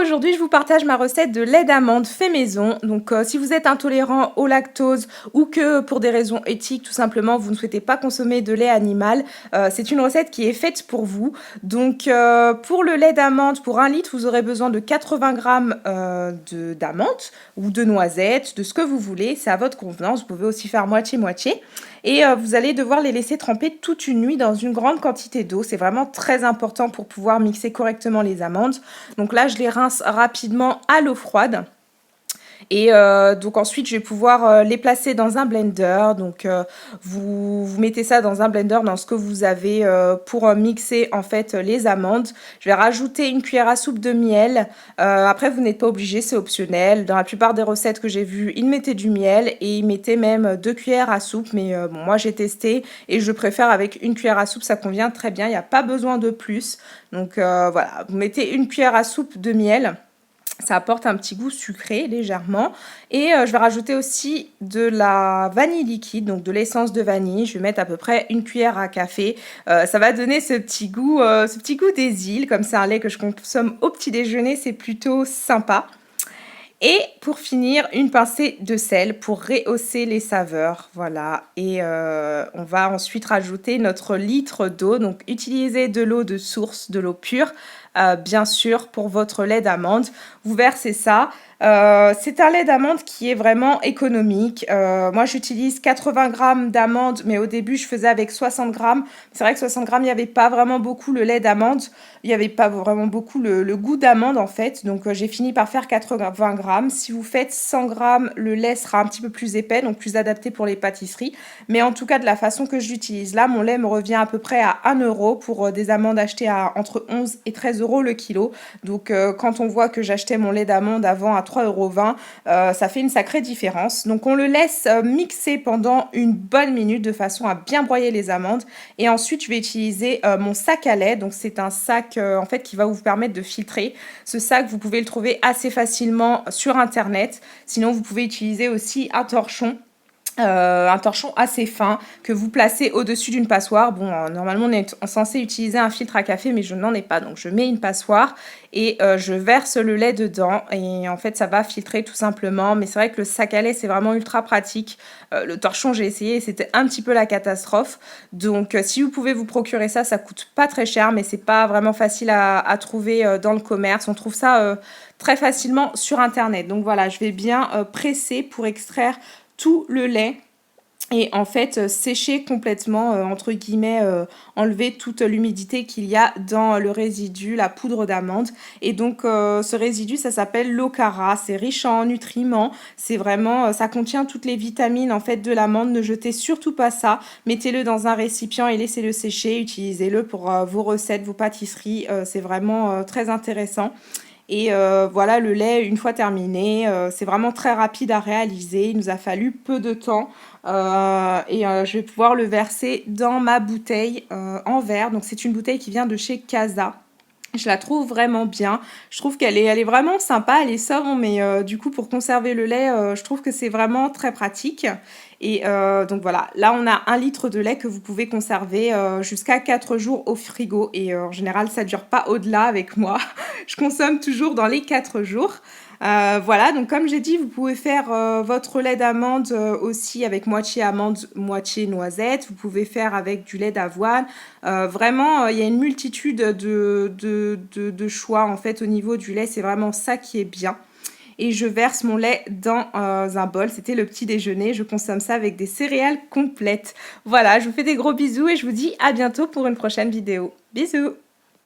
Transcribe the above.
aujourd'hui je vous partage ma recette de lait d'amande fait maison. Donc si vous êtes intolérant au lactose ou que pour des raisons éthiques tout simplement vous ne souhaitez pas consommer de lait animal, c'est une recette qui est faite pour vous. Donc pour le lait d'amande, pour 1 litre, vous aurez besoin de 80 grammes d'amandes ou de noisettes, de ce que vous voulez, c'est à votre convenance. Vous pouvez aussi faire moitié-moitié. Et vous allez devoir les laisser tremper toute une nuit dans une grande quantité d'eau. C'est vraiment très important pour pouvoir mixer correctement les amandes. Donc là, je les rince rapidement à l'eau froide. Et donc ensuite, je vais pouvoir les placer dans un blender. Donc vous mettez ça dans un blender, dans ce que vous avez pour mixer en fait les amandes. Je vais rajouter une cuillère à soupe de miel. Après, vous n'êtes pas obligé, c'est optionnel. Dans la plupart des recettes que j'ai vues, ils mettaient du miel et ils mettaient même 2 cuillères à soupe. Mais bon, moi j'ai testé et je préfère avec une cuillère à soupe, ça convient très bien. Il n'y a pas besoin de plus. Donc voilà, vous mettez une cuillère à soupe de miel. Ça apporte un petit goût sucré légèrement. Et je vais rajouter aussi de la vanille liquide, donc de l'essence de vanille. Je vais mettre à peu près une cuillère à café. Ça va donner ce petit goût des îles. Comme c'est un lait que je consomme au petit déjeuner, c'est plutôt sympa. Et pour finir, une pincée de sel pour rehausser les saveurs. Voilà. Et on va ensuite rajouter notre litre d'eau. Donc utilisez de l'eau de source, de l'eau pure. Bien sûr, pour votre lait d'amande, vous versez ça. C'est un lait d'amande qui est vraiment économique. Moi, j'utilise 80 grammes d'amandes, mais au début, je faisais avec 60 grammes. C'est vrai que 60 grammes, il n'y avait pas vraiment beaucoup le lait d'amande. Il n'y avait pas vraiment beaucoup le goût d'amande, en fait. Donc, j'ai fini par faire 80 grammes. Si vous faites 100 grammes, le lait sera un petit peu plus épais, donc plus adapté pour les pâtisseries. Mais en tout cas, de la façon que je l'utilise là, mon lait me revient à peu près à 1 euro pour des amandes achetées à entre 11 et 13 euros le kilo. Donc quand on voit que j'achetais mon lait d'amande avant à 3,20 €, ça fait une sacrée différence. Donc on le laisse mixer pendant une bonne minute de façon à bien broyer les amandes. Et ensuite je vais utiliser mon sac à lait. Donc c'est un sac en fait qui va vous permettre de filtrer. Ce sac, vous pouvez le trouver assez facilement sur internet. Sinon vous pouvez utiliser aussi un torchon assez fin que vous placez au-dessus d'une passoire. Bon, normalement on est censé utiliser un filtre à café, mais je n'en ai pas, donc je mets une passoire et je verse le lait dedans et en fait ça va filtrer tout simplement. Mais c'est vrai que le sac à lait c'est vraiment ultra pratique. Le torchon j'ai essayé et c'était un petit peu la catastrophe. Donc si vous pouvez vous procurer ça, ça coûte pas très cher, mais c'est pas vraiment facile à trouver dans le commerce. On trouve ça très facilement sur internet. Donc voilà, je vais bien presser pour extraire tout le lait et en fait sécher complètement, entre guillemets, enlever toute l'humidité qu'il y a dans le résidu, la poudre d'amande. Et donc ce résidu, ça s'appelle l'okara, c'est riche en nutriments, c'est vraiment, ça contient toutes les vitamines en fait de l'amande. Ne jetez surtout pas ça, mettez-le dans un récipient et laissez-le sécher, utilisez-le pour vos recettes, vos pâtisseries, c'est vraiment très intéressant. Et voilà, le lait, une fois terminé, c'est vraiment très rapide à réaliser. Il nous a fallu peu de temps. Je vais pouvoir le verser dans ma bouteille en verre. Donc c'est une bouteille qui vient de chez Casa. Je la trouve vraiment bien. Je trouve qu'elle est vraiment sympa, elle est sobre, mais du coup pour conserver le lait, je trouve que c'est vraiment très pratique. Et donc voilà, là on a 1 litre de lait que vous pouvez conserver jusqu'à 4 jours au frigo. Et en général ça ne dure pas au-delà avec moi. Je consomme toujours dans les 4 jours. Voilà, donc comme j'ai dit, vous pouvez faire votre lait d'amande aussi avec moitié amande, moitié noisette. Vous pouvez faire avec du lait d'avoine. Vraiment, il y a une multitude de choix en fait au niveau du lait. C'est vraiment ça qui est bien. Et je verse mon lait dans un bol. C'était le petit déjeuner. Je consomme ça avec des céréales complètes. Voilà, je vous fais des gros bisous et je vous dis à bientôt pour une prochaine vidéo. Bisous!